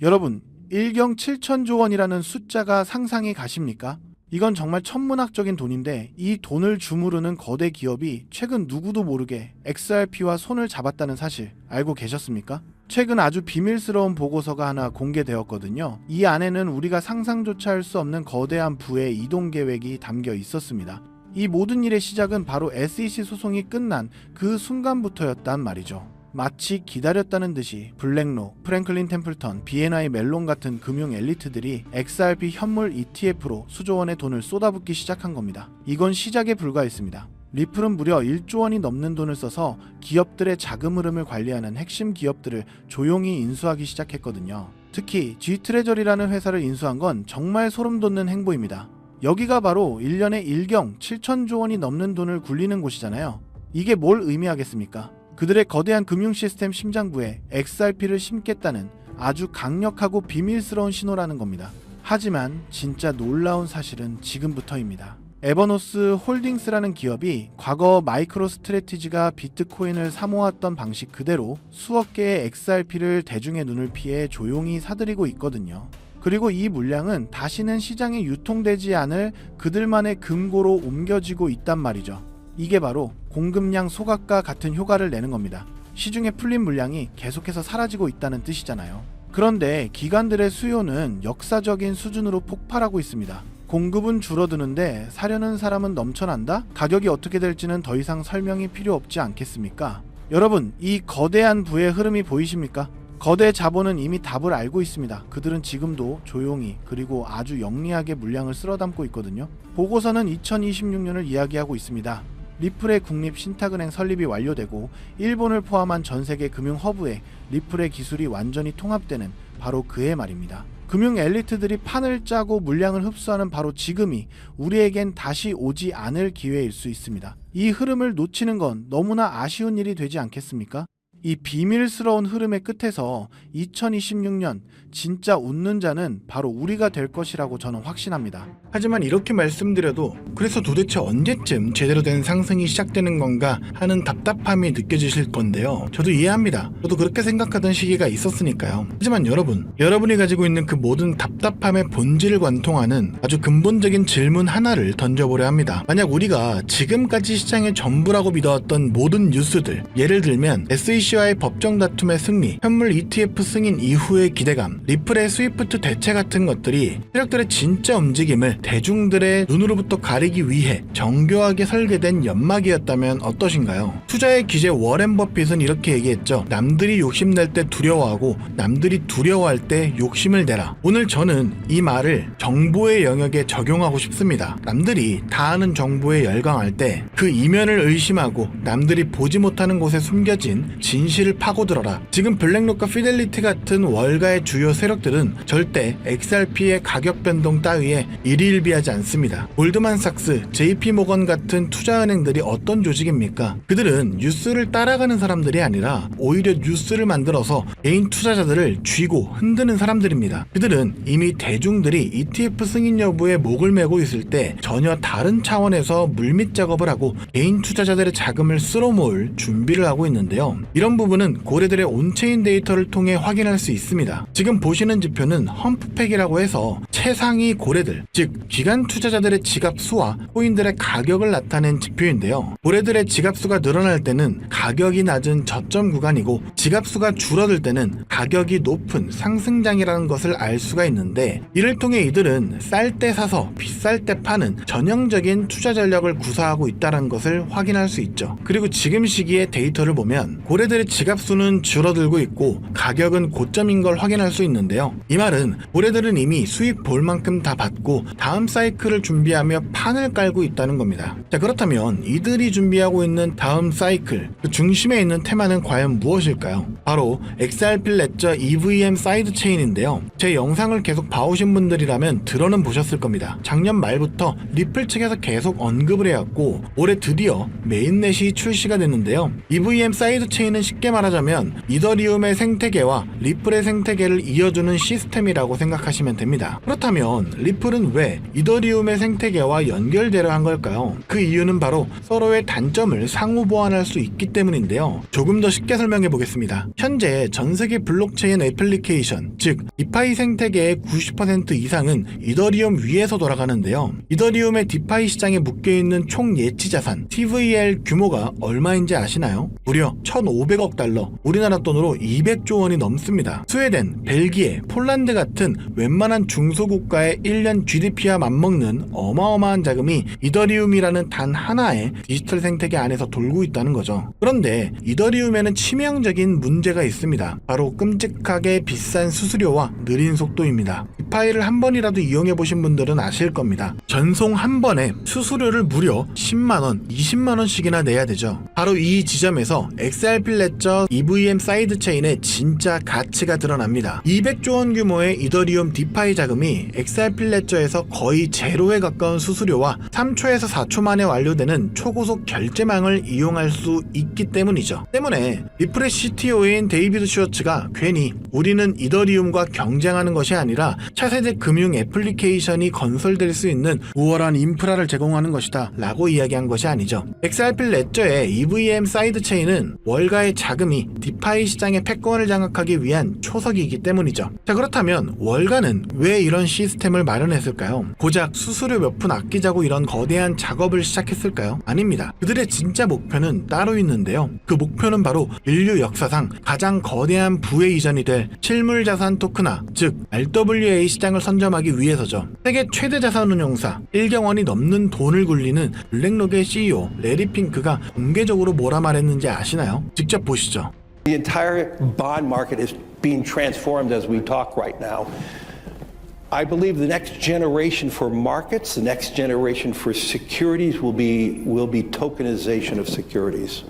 여러분, 1경 7천조 원이라는 숫자가 상상이 가십니까? 이건 정말 천문학적인 돈인데 이 돈을 주무르는 거대 기업이 최근 누구도 모르게 XRP와 손을 잡았다는 사실 알고 계셨습니까? 최근 아주 비밀스러운 보고서가 하나 공개되었거든요. 이 안에는 우리가 상상조차 할 수 없는 거대한 부의 이동 계획이 담겨 있었습니다. 이 모든 일의 시작은 바로 SEC 소송이 끝난 그 순간부터였단 말이죠. 마치 기다렸다는 듯이 블랙록, 프랭클린 템플턴, BNI 멜론 같은 금융 엘리트들이 XRP 현물 ETF로 수조원의 돈을 쏟아붓기 시작한 겁니다. 이건 시작에 불과했습니다. 리플은 무려 1조 원이 넘는 돈을 써서 기업들의 자금 흐름을 관리하는 핵심 기업들을 조용히 인수하기 시작했거든요. 특히 G트레저리라는 회사를 인수한 건 정말 소름 돋는 행보입니다. 여기가 바로 1년에 1경 7천조 원이 넘는 돈을 굴리는 곳이잖아요. 이게 뭘 의미하겠습니까? 그들의 거대한 금융 시스템 심장부에 XRP를 심겠다는 아주 강력하고 비밀스러운 신호라는 겁니다. 하지만 진짜 놀라운 사실은 지금부터입니다. 에버노스 홀딩스라는 기업이 과거 마이크로 스트래티지가 비트코인을 사모았던 방식 그대로 수억 개의 XRP를 대중의 눈을 피해 조용히 사들이고 있거든요. 그리고 이 물량은 다시는 시장에 유통되지 않을 그들만의 금고로 옮겨지고 있단 말이죠. 이게 바로 공급량 소각과 같은 효과를 내는 겁니다. 시중에 풀린 물량이 계속해서 사라지고 있다는 뜻이잖아요. 그런데 기관들의 수요는 역사적인 수준으로 폭발하고 있습니다. 공급은 줄어드는데 사려는 사람은 넘쳐난다? 가격이 어떻게 될지는 더 이상 설명이 필요 없지 않겠습니까? 여러분, 이 거대한 부의 흐름이 보이십니까? 거대 자본은 이미 답을 알고 있습니다. 그들은 지금도 조용히 그리고 아주 영리하게 물량을 쓸어담고 있거든요. 보고서는 2026년을 이야기하고 있습니다. 리플의 국립 신탁은행 설립이 완료되고 일본을 포함한 전세계 금융 허브에 리플의 기술이 완전히 통합되는 바로 그해 말입니다. 금융 엘리트들이 판을 짜고 물량을 흡수하는 바로 지금이 우리에겐 다시 오지 않을 기회일 수 있습니다. 이 흐름을 놓치는 건 너무나 아쉬운 일이 되지 않겠습니까? 이 비밀스러운 흐름의 끝에서 2026년 진짜 웃는 자는 바로 우리가 될 것이라고 저는 확신합니다. 하지만 이렇게 말씀드려도 그래서 도대체 언제쯤 제대로 된 상승이 시작되는 건가 하는 답답함이 느껴지실 건데요. 저도 이해합니다. 저도 그렇게 생각하던 시기가 있었으니까요. 하지만 여러분이 가지고 있는 그 모든 답답함의 본질을 관통하는 아주 근본적인 질문 하나를 던져보려 합니다. 만약 우리가 지금까지 시장의 전부라고 믿어왔던 모든 뉴스들, 예를 들면 SEC와의 법정 다툼의 승리, 현물 ETF 승인 이후의 기대감, 리플의 스위프트 대체 같은 것들이 세력들의 진짜 움직임을 대중들의 눈으로부터 가리기 위해 정교하게 설계된 연막이었다면 어떠신가요? 투자의 기재 워렌 버핏은 이렇게 얘기했죠. 남들이 욕심낼 때 두려워하고 남들이 두려워할 때 욕심을 내라. 오늘 저는 이 말을 정보의 영역에 적용하고 싶습니다. 남들이 다 아는 정보에 열광할 때 그 이면을 의심하고 남들이 보지 못하는 곳에 숨겨진 진실을 파고들어라. 지금 블랙록과 피델리티 같은 월가의 주요 세력들은 절대 XRP의 가격 변동 따위에 일희일비하지 않습니다. 골드만삭스, JP모건 같은 투자은행들이 어떤 조직입니까? 그들은 뉴스를 따라가는 사람들이 아니라 오히려 뉴스를 만들어서 개인 투자자들을 쥐고 흔드는 사람들입니다. 그들은 이미 대중들이 ETF 승인 여부에 목을 메고 있을 때 전혀 다른 차원에서 물밑 작업을 하고 개인 투자자들의 자금을 쓸어모을 준비를 하고 있는데요. 이런 부분은 고래들의 온체인 데이터를 통해 확인할 수 있습니다. 지금 보시는 지표는 험프팩이라고 해서 최상위 고래들, 즉 기관 투자자들의 지갑수와 코인들의 가격을 나타낸 지표인데요. 고래들의 지갑수가 늘어날 때는 가격이 낮은 저점 구간이고 지갑수가 줄어들 때는 가격이 높은 상승장이라는 것을 알 수가 있는데, 이를 통해 이들은 쌀 때 사서 비쌀 때 파는 전형적인 투자 전략을 구사하고 있다는 것을 확인할 수 있죠. 그리고 지금 시기의 데이터를 보면 고래들의 지갑수는 줄어들고 있고 가격은 고점인 걸 확인할 수 있는데요. 이 말은 고래들은 이미 수익 볼 만큼 다 받고 다음 사이클을 준비하며 판을 깔고 있다는 겁니다. 자, 그렇다면 이들이 준비하고 있는 다음 사이클, 그 중심에 있는 테마는 과연 무엇일까요? 바로 XRP 레저 EVM 사이드 체인인데요. 제 영상을 계속 봐오신 분들이라면 들어는 보셨을 겁니다. 작년 말부터 리플 측에서 계속 언급을 해왔고 올해 드디어 메인넷이 출시가 됐는데요. EVM 사이드 체인은 쉽게 말하자면 이더리움의 생태계와 리플의 생태계를 이어주는 시스템이라고 생각하시면 됩니다. 그렇다면 리플은 왜 이더리움의 생태계와 연결되려 한 걸까요? 그 이유는 바로 서로의 단점을 상호 보완할 수 있기 때문인데요. 조금 더 쉽게 설명해 보겠습니다. 현재 전세계 블록체인 애플리케이션, 즉 디파이 생태계의 90% 이상은 이더리움 위에서 돌아가는데요. 이더리움의 디파이 시장에 묶여있는 총 예치 자산 TVL 규모가 얼마인지 아시나요? 무려 1,500억 달러, 우리나라 돈으로 200조 원이 넘습니다. 스웨덴, 벨기에, 폴란드 같은 웬만한 중소국가의 1년 GDP와 맞먹는 어마어마한 자금이 이더리움이라는 단 하나의 디지털 생태계 안에서 돌고 있다는 거죠. 그런데 이더리움에는 치명적인 문제가 있습니다. 바로 끔찍하게 비싼 수수료와 느린 속도입니다. 디파이를 한 번이라도 이용해 보신 분들은 아실 겁니다. 전송 한 번에 수수료를 무려 10만원, 20만원씩이나 내야 되죠. 바로 이 지점에서 XRP 레저 EVM 사이드 체인의 진짜 가치가 드러납니다. 200조 원 규모의 이더리움 디파이 자금이 XRP 레저에서 거의 제로에 가까운 수수료와 3초에서 4초 만에 완료되는 초고속 결제망을 이용할 수 있기 때문이죠. 때문에 리플의 CTO인 데이비드 슈워츠가 괜히 우리는 이더리움과 경쟁하는 것이 아니라 차세대 금융 애플리케이션이 건설될 수 있는 우월한 인프라를 제공하는 것이다 라고 이야기한 것이 아니죠. XRP 레저의 EVM 사이드 체인은 월가의 자금이 디파이 시장의 패권을 장악하기 위한 초석이기 때문이죠. 자, 그렇다면 월가는 왜 이런 시스템을 마련했을까요? 고작 수수료 몇 푼 아끼자고 이런 거대한 작업을 시작했을까요? 아닙니다. 그들의 진짜 목표는 따로 있는데요. 그 목표는 바로 인류 역사상 가장 거대한 부의 이전이 될 실물자산 토크나, 즉 RWA 시장을 선점하기 위해서죠. 세계 최대 자산운용사 1경 원이 넘는 돈을 굴리는 블랙록의 CEO 레리 핑크가 공개적으로 뭐라 말했는지 아시나요? 직접 보시죠. The entire bond market is being transformed as we talk right now. I believe the next generation for markets, the next generation for securities will be tokenization of securities.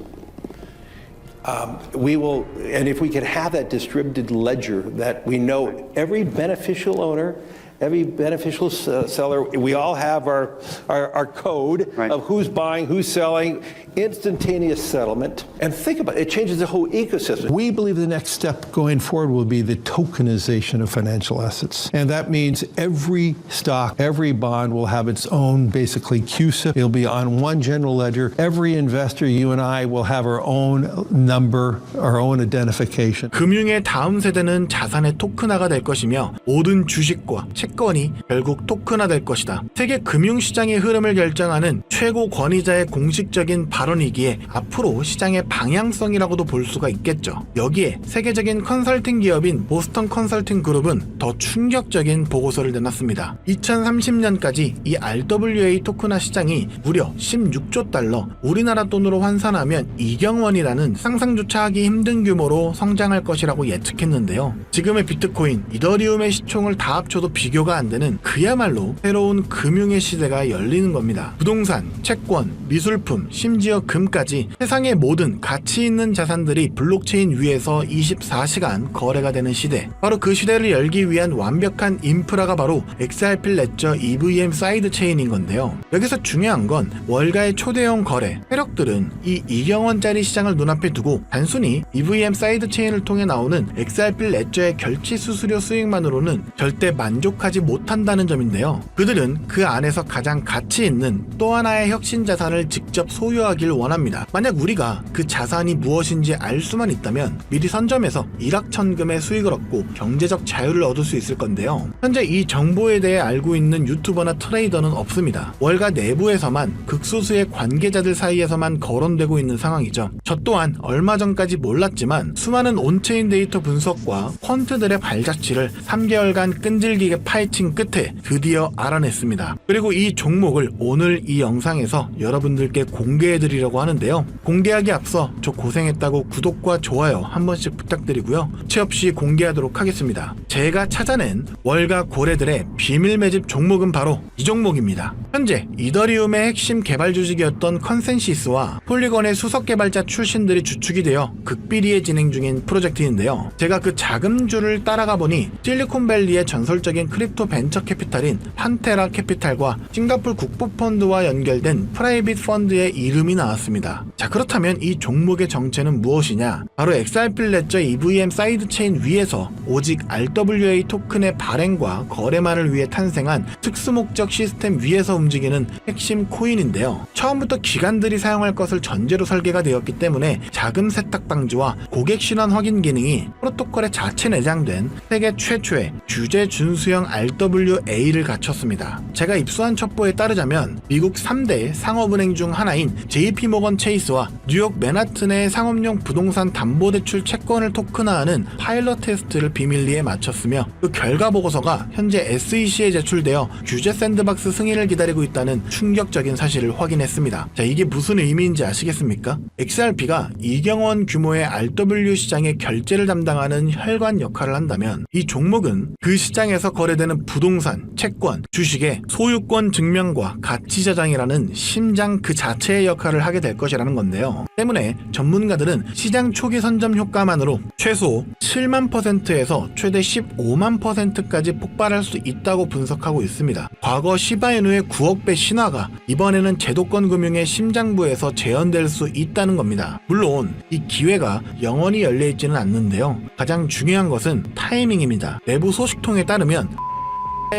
And if we can have that distributed ledger that we know every beneficial owner, every beneficial seller, we all have our code of who's buying, who's selling, instantaneous settlement. And think about it, it changes the whole ecosystem. We believe the next step going forward will be the tokenization of financial assets. And that means every stock, every bond will have its own, basically, CUSIP. It'll be on one general ledger. Every investor, you and I, will have our own number, our own identification. 금융의 다음 세대는 자산의 토큰화가 될 것이며 모든 주식과 채권이 결국 토큰화될 것이다. 세계 금융시장의 흐름을 결정하는 최고 권위자의 공식적인 발언이기에 앞으로 시장의 방향성이라고도 볼 수가 있겠죠. 여기에 세계적인 컨설팅 기업인 보스턴 컨설팅 그룹은 더 충격적인 보고서를 내놨습니다. 2030년까지 이 RWA 토큰화 시장이 무려 16조 달러, 우리나라 돈으로 환산하면 2경 원이라는 상상조차 하기 힘든 규모로 성장할 것이라고 예측했는데요. 지금의 비트코인, 이더리움의 시총을 다 합쳐도 비교가 안 되는 그야말로 새로운 금융의 시대가 열리는 겁니다. 부동산, 채권, 미술품, 심지어 금까지 세상의 모든 가치 있는 자산들이 블록체인 위에서 24시간 거래가 되는 시대. 바로 그 시대를 열기 위한 완벽한 인프라가 바로 XRP 레저 EVM 사이드 체인인 건데요. 여기서 중요한 건 월가의 초대형 거래, 세력들은 이 2경원짜리 시장을 눈앞에 두고 단순히 EVM 사이드 체인을 통해 나오는 XRP 레저의 결제 수수료 수익만으로는 절대 만족하지 못한다는 점인데요. 그들은 그 안에서 가장 가치 있는 또 하나의 혁신 자산을 직접 소유하길 원합니다. 만약 우리가 그 자산이 무엇인지 알 수만 있다면 미리 선점해서 일확천금의 수익을 얻고 경제적 자유를 얻을 수 있을 건데요. 현재 이 정보에 대해 알고 있는 유튜버나 트레이더는 없습니다. 월가 내부에서만 극소수의 관계자들 사이에서만 거론되고 있는 상황이죠. 저 또한 얼마 전까지 몰랐지만 수많은 온체인 데이터 분석과 퀀트들의 발자취를 3개월간 끈질기게 파헤친 끝에 드디어 알아냈습니다. 그리고 이 종목을 오늘 이 영상에서 여러분들께 공개해드리려고 하는데요. 공개하기 앞서 저 고생했다고 구독과 좋아요 한 번씩 부탁드리고요. 채 없이 공개하도록 하겠습니다. 제가 찾아낸 월가 고래들의 비밀 매집 종목은 바로 이 종목입니다. 현재 이더리움의 핵심 개발 조직이었던 컨센시스와 폴리건의 수석 개발자 출신들이 주축이 되어 극비리에 진행 중인 프로젝트인데요. 제가 그 자금줄을 따라가 보니 실리콘밸리의 전설적인 크립토 벤처 캐피탈인 판테라 캐피탈과 싱가포르 국부펀드와 연결된 프라이빗 펀드의 이름이 나왔습니다. 자, 그렇다면 이 종목의 정체는 무엇이냐? 바로 XRP 레저 EVM 사이드체인 위에서 오직 RWA 토큰의 발행과 거래만을 위해 탄생한 특수목적 시스템 위에서 움직이는 핵심 코인인데요. 처음부터 기관들이 사용할 것을 전제로 설계가 되었기 때문에 자금 세탁 방지와 고객 신원 확인 기능이 프로토콜에 자체 내장된 세계 최초의 규제 준수형 RWA를 갖췄습니다. 제가 입수한 첩보에 따르자면 미국 3대 상업은행 중 하나인 JP모건 체이스와 뉴욕 맨하튼의 상업용 부동산 담보대출 채권을 토큰화하는 파일럿 테스트를 비밀리에 마쳤으며 그 결과 보고서가 현재 SEC에 제출되어 규제 샌드박스 승인을 기다리고 있다는 충격적인 사실을 확인했습니다. 자, 이게 무슨 의미인지 아시겠습니까? XRP가 이경원 규모의 RW 시장의 결제를 담당하는 혈관 역할을 한다면 이 종목은 그 시장에서 거래되는 부동산, 채권, 주식의 소유권 증명과 가치 저장이라는 심장 그 자체의 역할을 하게 될 것이라는 건데요. 때문에 전문가들은 시장 초기 선점 효과만으로 최소 7만 %에서 최대 15만 %까지 폭발할 수 있다고 분석하고 있습니다. 과거 시바이누의 9억 배 신화가 이번에는 제도권 금융의 심장부에서 재현될 수 있다는 겁니다. 물론 이 기회가 영원히 열려있지는 않는데요. 가장 중요한 것은 타이밍입니다. 내부 소식통에 따르면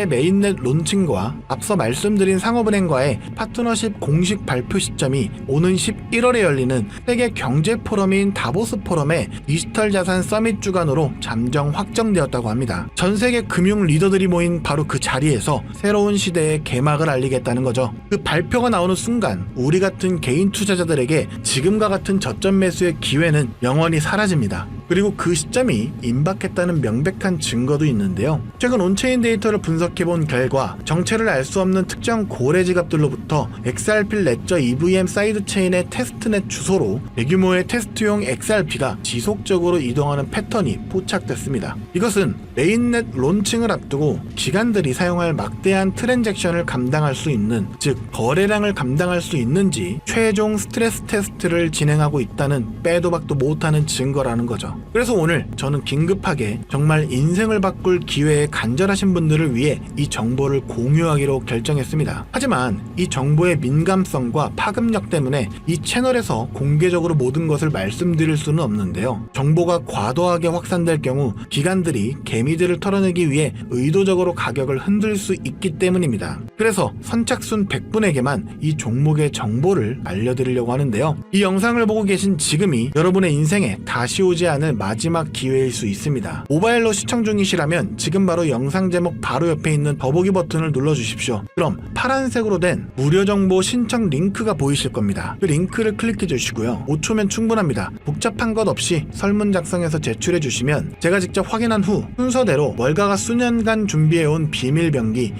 메인넷 론칭과 앞서 말씀드린 상업은행과의 파트너십 공식 발표 시점이 오는 11월에 열리는 세계 경제 포럼인 다보스 포럼의 디지털 자산 서밋 주간으로 잠정 확정되었다고 합니다. 전 세계 금융 리더들이 모인 바로 그 자리에서 새로운 시대의 개막을 알리겠다는 거죠. 그 발표가 나오는 순간 우리 같은 개인 투자자들에게 지금과 같은 저점 매수의 기회는 영원히 사라집니다. 그리고 그 시점이 임박했다는 명백한 증거도 있는데요. 최근 온체인 데이터를 분석해본 결과 정체를 알 수 없는 특정 고래 지갑들로부터 XRP 레저 EVM 사이드체인의 테스트넷 주소로 대규모의 테스트용 XRP가 지속적으로 이동하는 패턴이 포착됐습니다. 이것은 메인넷 론칭을 앞두고 기관들이 사용할 막대한 트랜잭션을 감당할 수 있는, 즉 거래량을 감당할 수 있는지 최종 스트레스 테스트를 진행하고 있다는 빼도 박도 못하는 증거라는 거죠. 그래서 오늘 저는 긴급하게 정말 인생을 바꿀 기회에 간절하신 분들을 위해 이 정보를 공유하기로 결정했습니다. 하지만 이 정보의 민감성과 파급력 때문에 이 채널에서 공개적으로 모든 것을 말씀드릴 수는 없는데요. 정보가 과도하게 확산될 경우 기관들이 개미들을 털어내기 위해 의도적으로 가격을 흔들 수 있기 때문입니다. 그래서 선착순 100분에게만 이 종목의 정보를 알려드리려고 하는데요. 이 영상을 보고 계신 지금이 여러분의 인생에 다시 오지 않을 마지막 기회일 수 있습니다. 모바일로 시청 중이시라면 지금 바로 영상 제목 바로 옆에 있는 더보기 버튼을 눌러주십시오. 그럼 파란색으로 된 무료 정보 신청 링크가 보이실 겁니다. 그 링크를 클릭해 주시고요. 5초면 충분합니다. 복잡한 것 없이 설문 작성해서 제출해 주시면 제가 직접 확인한 후 순서대로 월가가 수년간 준비해온 비밀 병기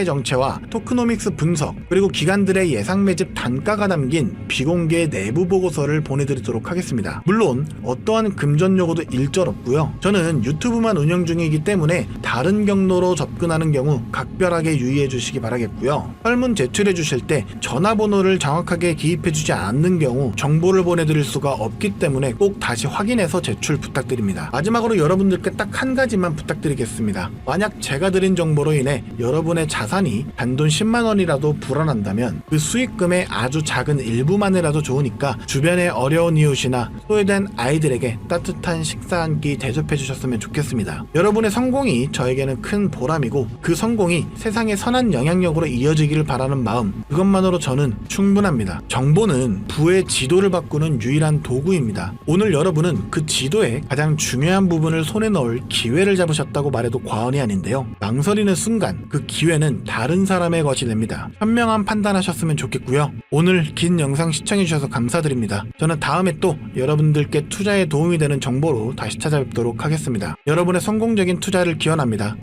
정체와 토크노믹스 분석, 그리고 기관들의 예상 매집 단가가 담긴 비공개 내부 보고서를 보내드리도록 하겠습니다. 물론 어떠한 금전 요구도 일절 없고요. 저는 유튜브만 운영 중이기 때문에 다른 경로로 접근하는 경우 각별하게 유의해 주시기 바라겠고요. 설문 제출해 주실 때 전화번호를 정확하게 기입해 주지 않는 경우 정보를 보내드릴 수가 없기 때문에 꼭 다시 확인해서 제출 부탁드립니다. 마지막으로 여러분들께 딱 한 가지만 부탁드리겠습니다. 만약 제가 드린 정보로 인해 여러분의 자산이 단돈 10만원이라도 불어난다면 그 수익금의 아주 작은 일부만이라도 좋으니까 주변의 어려운 이웃이나 소외된 아이들에게 따뜻한 식사 한 끼 대접해 주셨으면 좋겠습니다. 여러분의 성공이 저에게는 큰 보람이고 그 성공이 세상의 선한 영향력으로 이어지기를 바라는 마음, 그것만으로 저는 충분합니다. 정보는 부의 지도를 바꾸는 유일한 도구입니다. 오늘 여러분은 그 지도의 가장 중요한 부분을 손에 넣을 기회를 잡으셨다고 말해도 과언이 아닌데요. 망설이는 순간 그 기회는 다른 사람의 것이 됩니다. 현명한 판단하셨으면 좋겠고요. 오늘 긴 영상 시청해주셔서 감사드립니다. 저는 다음에 또 여러분들께 투자에 도움이 되는 정보로 다시 찾아뵙도록 하겠습니다. 여러분의 성공적인 투자를 기원합니다.